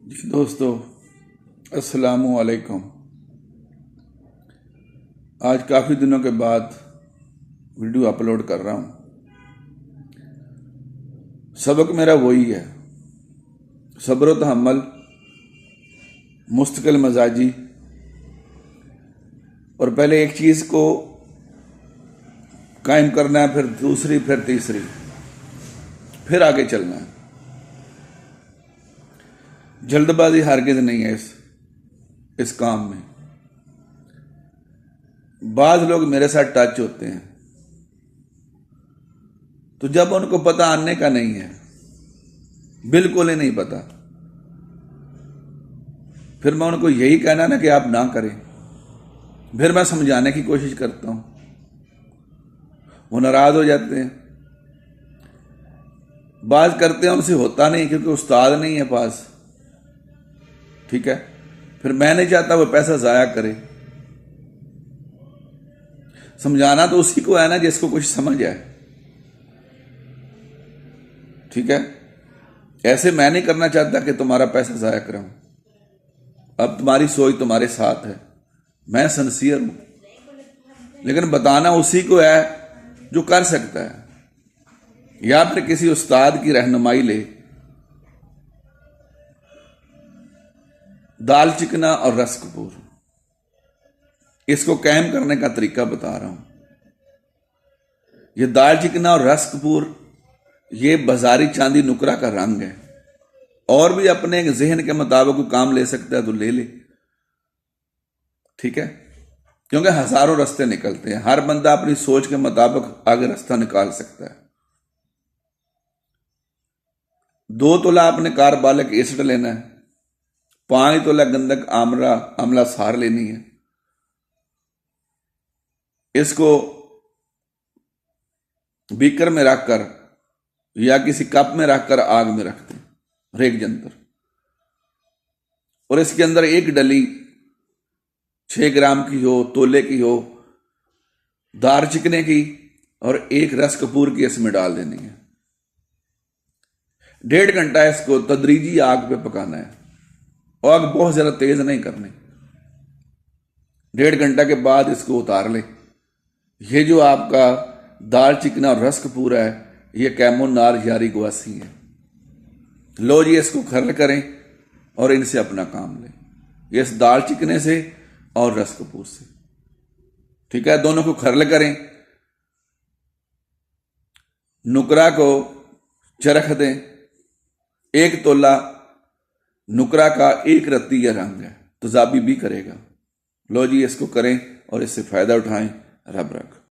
जी दोस्तों, अस्सलामु अलैकुम। आज काफ़ी दिनों के बाद वीडियो अपलोड कर रहा हूँ। सबक मेरा वही है, सब्र व तहम्मुल, मुस्तकिल मजाजी, और पहले एक चीज़ को कायम करना है, फिर दूसरी, फिर तीसरी, फिर आगे चलना है। जल्दबाजी हरगिज़ नहीं है इस काम में। बाज़ लोग मेरे साथ टच होते हैं तो जब उनको पता आने का नहीं है, बिल्कुल ही नहीं पता, फिर मैं उनको यही कहना ना कि आप ना करें, फिर मैं समझाने की कोशिश करता हूं, वो नाराज हो जाते हैं। बात करते हैं, उनसे होता नहीं क्योंकि उस्ताद नहीं है पास, ठीक है। फिर मैं नहीं चाहता वो पैसा जाया करे। समझाना तो उसी को है ना जिसको कुछ समझ आए, ठीक है। ऐसे मैं नहीं करना चाहता कि तुम्हारा पैसा जाया कराऊं। अब तुम्हारी सोच तुम्हारे साथ है, मैं सिंसियर हूं, लेकिन बताना उसी को है जो कर सकता है, या फिर किसी उस्ताद की रहनुमाई ले। दाल चिकना और रस कपूर, इसको कायम करने का तरीका बता रहा हूं। ये दाल चिकना और रस कपूर, ये बाजारी चांदी नुकरा का रंग है। और भी अपने जहन के मुताबिक काम ले सकता है तो ले ले, ठीक है। क्योंकि हजारों रास्ते निकलते हैं, हर बंदा अपनी सोच के मुताबिक आगे रास्ता निकाल सकता है। 2 तोला आपने कारबालक एसिड लेना है, 5 तोला गंधक आमला सार लेनी है। इसको बीकर में रखकर या किसी कप में रखकर आग में रख दें, रेग जंतर, और इसके अंदर एक डली 6 ग्राम की हो, तोले की हो, दार चिकने की, और 1 रस कपूर की इसमें डाल देनी है। 1.5 घंटा इसको तदरीजी आग पे पकाना है, आग बहुत ज्यादा तेज नहीं करनी। 1.5 घंटा के बाद इसको उतार ले। ये जो आपका दाल चिकना और रस कपूर है, ये कैमो नार यारी गवासी है। लो जी, इसको खर्ल करें और इनसे अपना काम लें, ये इस दाल चिकने से और रस कपूर से, ठीक है। दोनों को खर्ल करें, नुकरा को चरख दें। 1 तोला नुकरा का 1 रत्ती यह रंग है, तो जाबी भी करेगा। लो जी, इसको करें और इससे फायदा उठाएं। रब रख।